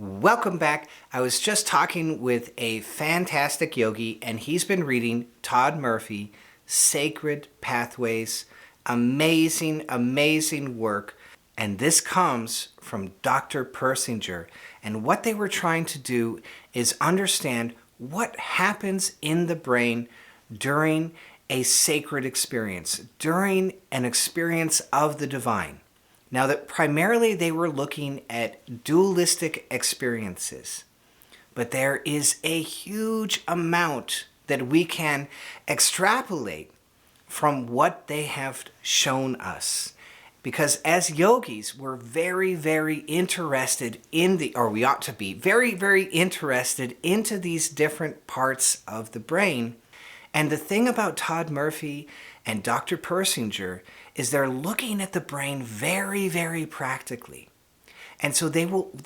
Welcome back. I was just talking with a fantastic yogi, and he's been reading Todd Murphy, Sacred Pathways. Amazing, amazing work. And this comes from Dr. Persinger. And what they were trying to do is understand what happens in the brain during a sacred experience, during an experience of the divine. Now, that primarily they were looking at dualistic experiences, but there is a huge amount that we can extrapolate from what they have shown us. Because as yogis, we're very, very interested in we ought to be very, very interested into these different parts of the brain. And the thing about Todd Murphy and Dr. Persinger is they're looking at the brain very, very practically. And so they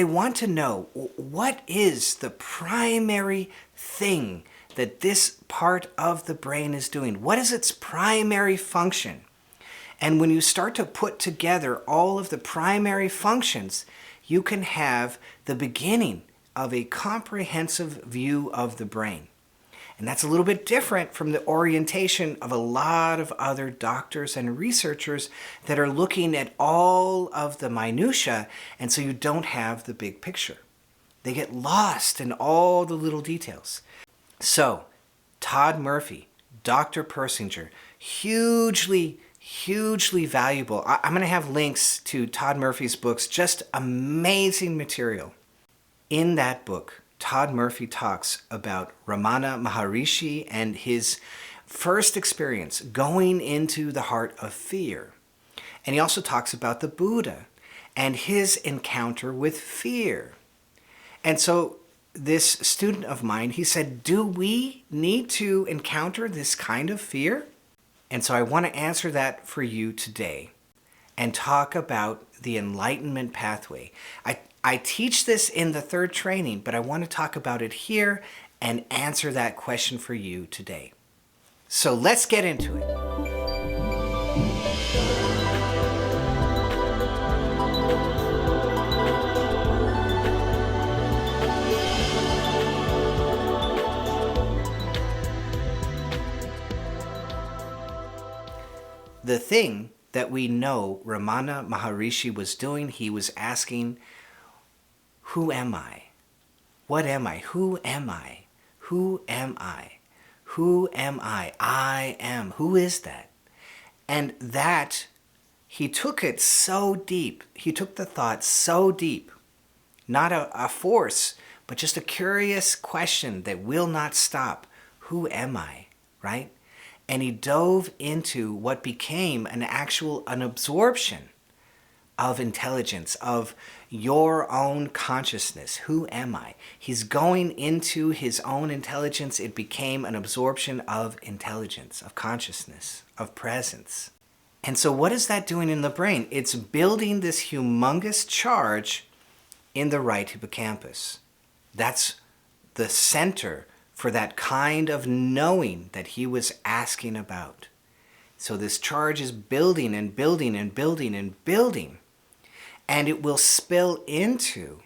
want to know, what is the primary thing that this part of the brain is doing? What is its primary function? And when you start to put together all of the primary functions, you can have the beginning of a comprehensive view of the brain. And that's a little bit different from the orientation of a lot of other doctors and researchers that are looking at all of the minutiae, and so you don't have the big picture. They get lost in all the little details. So, Todd Murphy, Dr. Persinger, hugely valuable. I'm going to have links to Todd Murphy's books, just amazing material. In that book, Todd Murphy talks about Ramana Maharishi and his first experience going into the heart of fear. And he also talks about the Buddha and his encounter with fear. And so this student of mine, he said, do we need to encounter this kind of fear? And so I want to answer that for you today and talk about the Enlightenment pathway. I teach this in the third training, but I want to talk about it here and answer that question for you today. So let's get into it. The thing that we know Ramana Maharishi was doing, he was asking, who am I? What am I? Who am I? Who am I? Who am I? I am. Who is that? And that, he took it so deep. He took the thought so deep. Not a force, but just a curious question that will not stop. Who am I? Right? And he dove into what became an absorption of intelligence, of your own consciousness. Who am I? He's going into his own intelligence. It became an absorption of intelligence, of consciousness, of presence. And so what is that doing in the brain? It's building this humongous charge in the right hippocampus. That's the center for that kind of knowing that he was asking about. So this charge is building and building and building and building. And it will spill into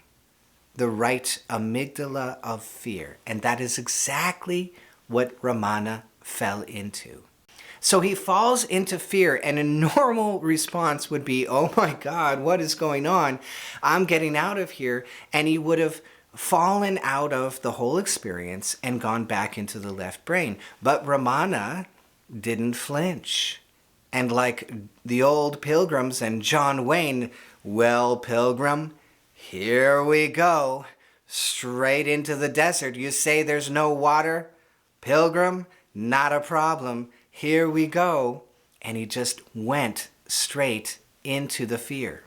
the right amygdala of fear. And that is exactly what Ramana fell into. So he falls into fear, and a normal response would be, oh my God, what is going on? I'm getting out of here. And he would have fallen out of the whole experience and gone back into the left brain. But Ramana didn't flinch. And like the old pilgrims and John Wayne, well, pilgrim, here we go, straight into the desert. You say there's no water? Pilgrim, not a problem. Here we go. And he just went straight into the fear.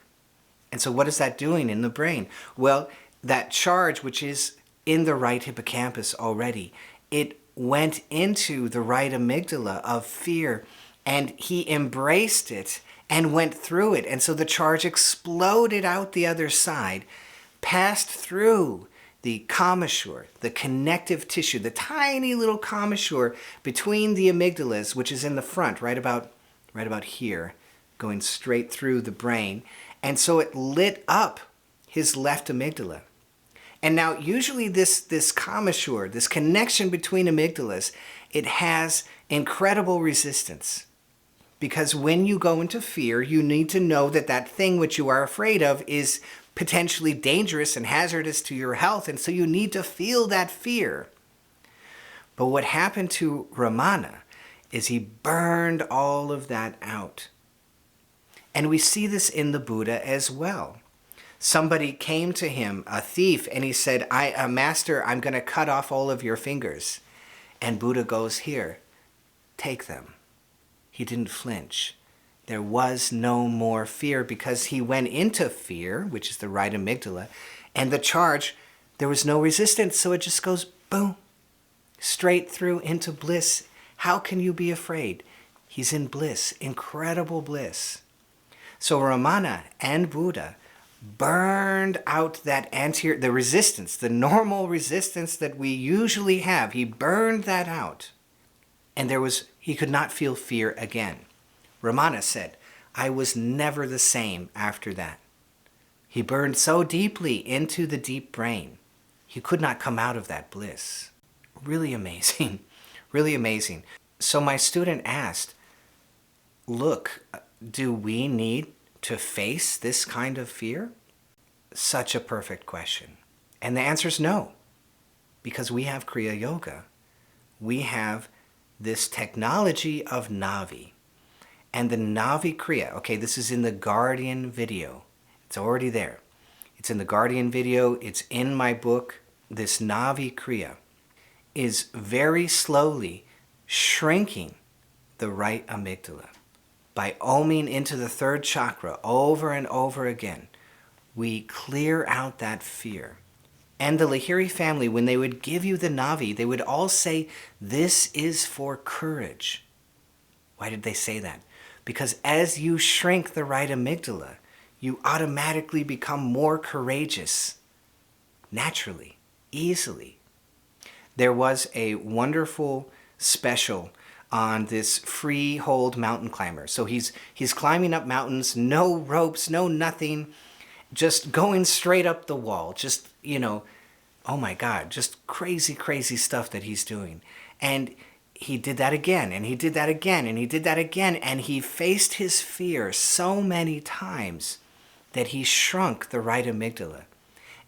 And so what is that doing in the brain? Well, that charge, which is in the right hippocampus already, it went into the right amygdala of fear, and he embraced it and went through it. And so the charge exploded out the other side, passed through the commissure, the connective tissue, the tiny little commissure between the amygdalas, which is in the front, right about here, going straight through the brain. And so it lit up his left amygdala. And now usually this commissure, this connection between amygdalas, it has incredible resistance. Because when you go into fear, you need to know that that thing which you are afraid of is potentially dangerous and hazardous to your health, and so you need to feel that fear. But what happened to Ramana is he burned all of that out. And we see this in the Buddha as well. Somebody came to him, a thief, and he said, Master, I'm going to cut off all of your fingers. And Buddha goes, here, take them. He didn't flinch. There was no more fear because he went into fear, which is the right amygdala, and the charge, there was no resistance, so it just goes boom, straight through into bliss. How can you be afraid? He's in bliss, incredible bliss. So Ramana and Buddha burned out that the resistance, the normal resistance that we usually have. He burned that out. And he could not feel fear again. Ramana said, I was never the same after that. He burned so deeply into the deep brain, he could not come out of that bliss. Really amazing, really amazing. So my student asked, look, do we need to face this kind of fear? Such a perfect question. And the answer is no, because we have Kriya Yoga. We have this technology of Navi. And the Navi Kriya, okay, this is in the Guardian video. It's already there. It's in the Guardian video. It's in my book. This Navi Kriya is very slowly shrinking the right amygdala. By oming into the third chakra over and over again, we clear out that fear. And the Lahiri family, when they would give you the Navi, they would all say, this is for courage. Why did they say that? Because as you shrink the right amygdala, you automatically become more courageous, naturally, easily. There was a wonderful special on this freehold mountain climber. So he's climbing up mountains, no ropes, no nothing, just going straight up the wall, just, oh my God, just crazy, crazy stuff that he's doing. And he did that again, and he did that again, and he did that again, and he faced his fear so many times that he shrunk the right amygdala.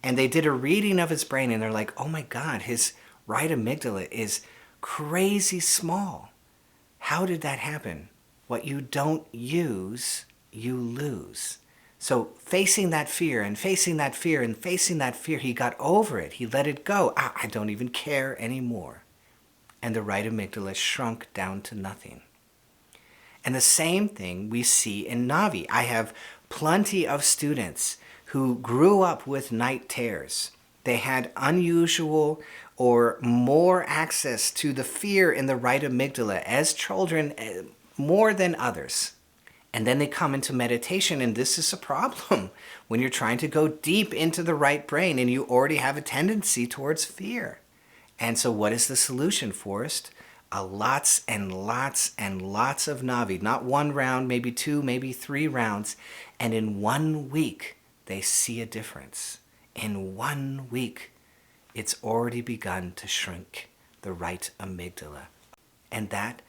And they did a reading of his brain, and they're like, oh my God, his right amygdala is crazy small. How did that happen? What you don't use, you lose. So facing that fear and facing that fear and facing that fear, he got over it. He let it go. I don't even care anymore. And the right amygdala shrunk down to nothing. And the same thing we see in Navi. I have plenty of students who grew up with night terrors. They had unusual or more access to the fear in the right amygdala as children, more than others. And then they come into meditation, and this is a problem when you're trying to go deep into the right brain and you already have a tendency towards fear. And so what is the solution, Forrest? Lots and lots and lots of Navi. Not one round, maybe 2, maybe 3 rounds. And in 1 week, they see a difference. In 1 week, it's already begun to shrink the right amygdala. And that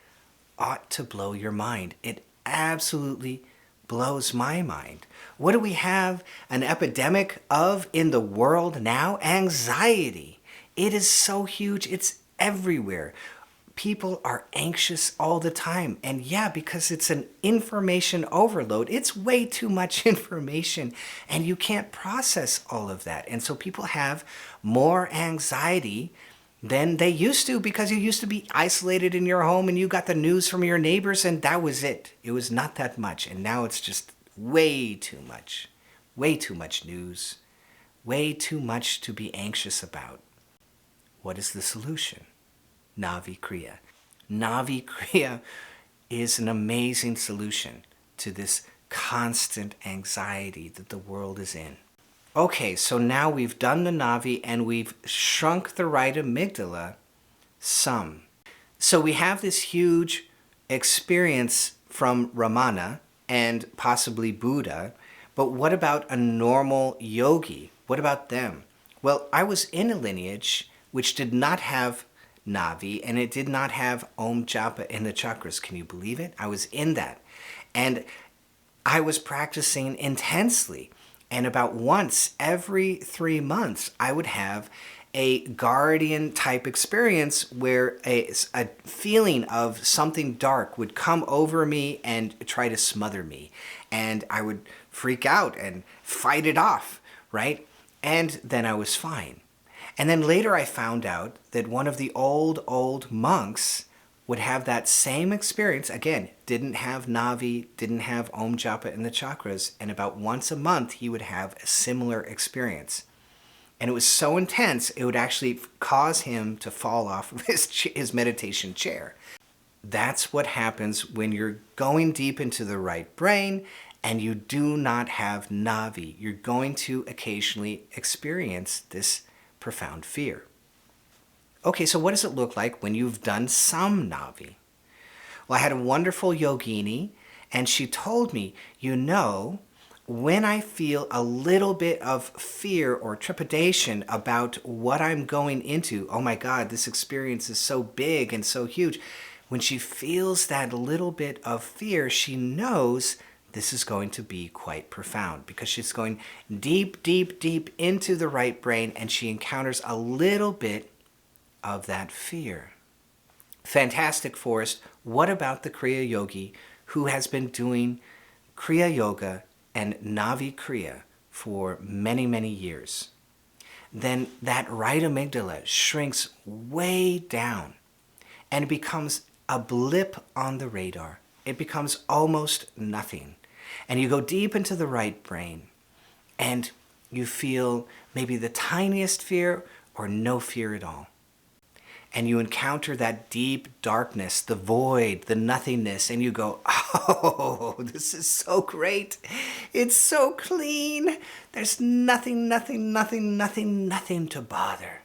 ought to blow your mind. It absolutely blows my mind. What do we have an epidemic of in the world now? Anxiety. It is so huge. It's everywhere. People are anxious all the time. And yeah, because it's an information overload. It's way too much information, and you can't process all of that. And so people have more anxiety than they used to, because you used to be isolated in your home and you got the news from your neighbors and that was it. It was not that much. And now it's just way too much. Way too much news. Way too much to be anxious about. What is the solution? Navi Kriya. Navi Kriya is an amazing solution to this constant anxiety that the world is in. Okay, so now we've done the Navi and we've shrunk the right amygdala some. So we have this huge experience from Ramana and possibly Buddha, but what about a normal yogi? What about them? Well, I was in a lineage which did not have Navi, and it did not have Om Japa in the chakras. Can you believe it? I was in that. And I was practicing intensely. And about once every 3 months, I would have a guardian type experience where a feeling of something dark would come over me and try to smother me. And I would freak out and fight it off, right? And then I was fine. And then later I found out that one of the old monks would have that same experience. Again, didn't have Navi, didn't have Om Japa in the chakras, and about once a month he would have a similar experience. And it was so intense, it would actually cause him to fall off of his meditation chair. That's what happens when you're going deep into the right brain and you do not have Navi. You're going to occasionally experience this profound fear. Okay, so what does it look like when you've done some Navi? Well, I had a wonderful yogini, and she told me, when I feel a little bit of fear or trepidation about what I'm going into, oh my God, this experience is so big and so huge. When she feels that little bit of fear, she knows this is going to be quite profound because she's going deep, deep, deep into the right brain, and she encounters a little bit of that fear. Fantastic, Forrest. What about the Kriya Yogi who has been doing Kriya Yoga and Navi Kriya for many, many years? Then that right amygdala shrinks way down and it becomes a blip on the radar. It becomes almost nothing. And you go deep into the right brain and you feel maybe the tiniest fear or no fear at all. And you encounter that deep darkness, the void, the nothingness, and you go, oh, this is so great. It's so clean. There's nothing to bother.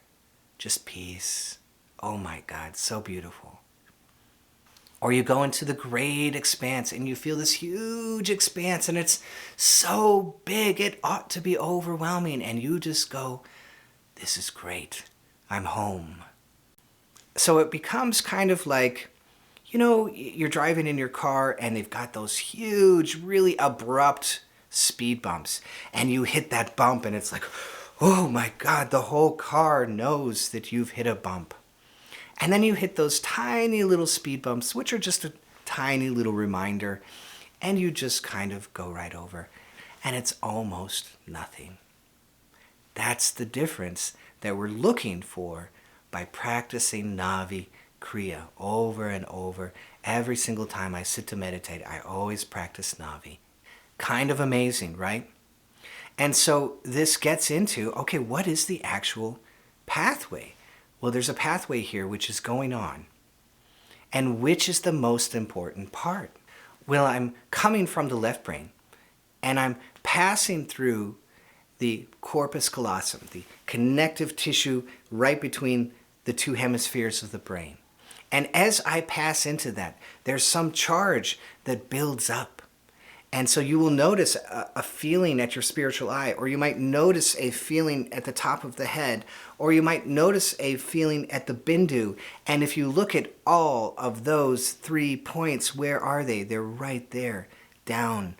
Just peace. Oh my God, so beautiful. Or you go into the great expanse and you feel this huge expanse and it's so big it ought to be overwhelming. And you just go, this is great. I'm home. So it becomes kind of like, you're driving in your car and they've got those huge, really abrupt speed bumps. And you hit that bump and it's like, oh my God, the whole car knows that you've hit a bump. And then you hit those tiny little speed bumps, which are just a tiny little reminder. And you just kind of go right over. And it's almost nothing. That's the difference that we're looking for by practicing Navi Kriya over and over. Every single time I sit to meditate, I always practice Navi. Kind of amazing, right? And so this gets into, okay, what is the actual pathway? Well, there's a pathway here which is going on. And which is the most important part? Well, I'm coming from the left brain, and I'm passing through the corpus callosum, the connective tissue right between the two hemispheres of the brain. And as I pass into that, there's some charge that builds up. And so you will notice a feeling at your spiritual eye, or you might notice a feeling at the top of the head, or you might notice a feeling at the bindu. And if you look at all of those 3 points, where are they? They're right there, down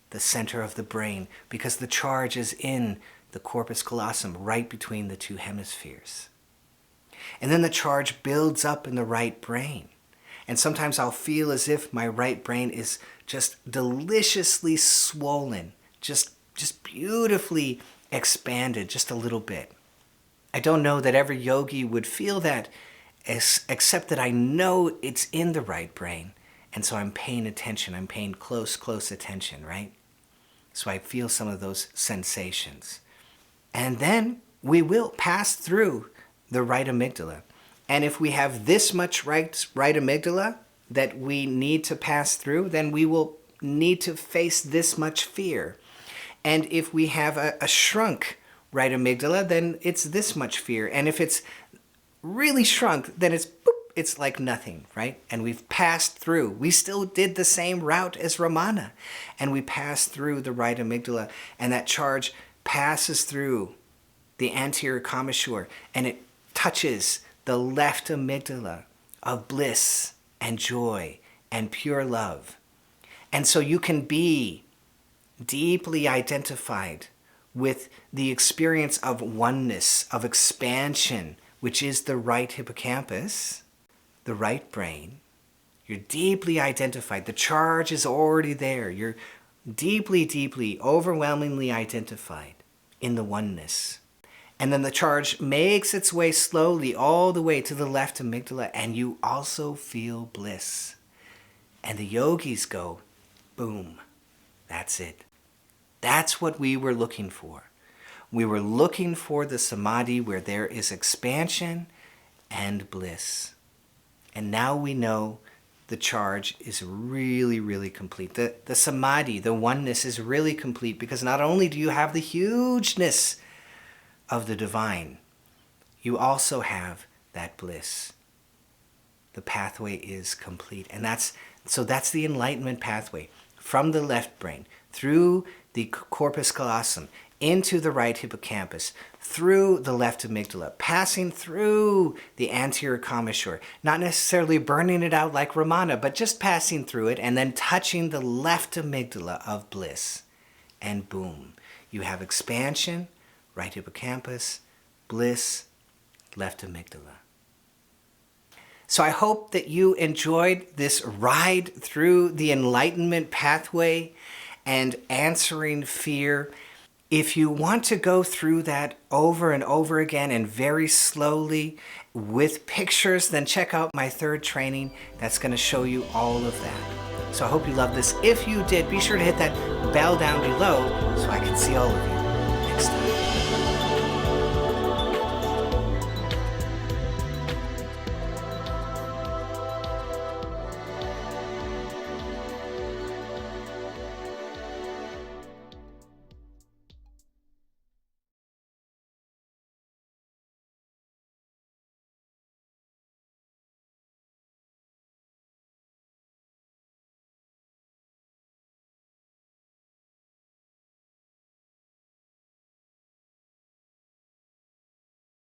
the center of the brain, because the charge is in the corpus callosum, right between the two hemispheres. And then the charge builds up in the right brain. And sometimes I'll feel as if my right brain is just deliciously swollen, just beautifully expanded just a little bit. I don't know that every yogi would feel that, except that I know it's in the right brain. And so I'm paying attention. I'm paying close attention, right? So I feel some of those sensations. And then we will pass through the right amygdala. And if we have this much right amygdala that we need to pass through, then we will need to face this much fear. And if we have a shrunk right amygdala, then it's this much fear. And if it's really shrunk, then it's like nothing, right? And we've passed through. We still did the same route as Ramana. And we passed through the right amygdala, and that charge passes through the anterior commissure, and it touches the left amygdala of bliss and joy and pure love. And so you can be deeply identified with the experience of oneness, of expansion, which is the right hippocampus, the right brain. You're deeply identified. The charge is already there. You're deeply, deeply, overwhelmingly identified in the oneness. And then the charge makes its way slowly all the way to the left amygdala, and you also feel bliss. And the yogis go, boom, that's it. That's what we were looking for. We were looking for the samadhi where there is expansion and bliss. And now we know the charge is really, really complete. The samadhi, the oneness is really complete because not only do you have the hugeness of the divine, you also have that bliss. The pathway is complete. And that's the enlightenment pathway from the left brain, through the corpus callosum, into the right hippocampus, through the left amygdala, passing through the anterior commissure, not necessarily burning it out like Ramana, but just passing through it and then touching the left amygdala of bliss. And boom, you have expansion, right hippocampus, bliss, left amygdala. So I hope that you enjoyed this ride through the enlightenment pathway and answering fear. If you want to go through that over and over again and very slowly with pictures, then check out my third training that's going to show you all of that. So I hope you love this. If you did, be sure to hit that bell down below so I can see all of you next time.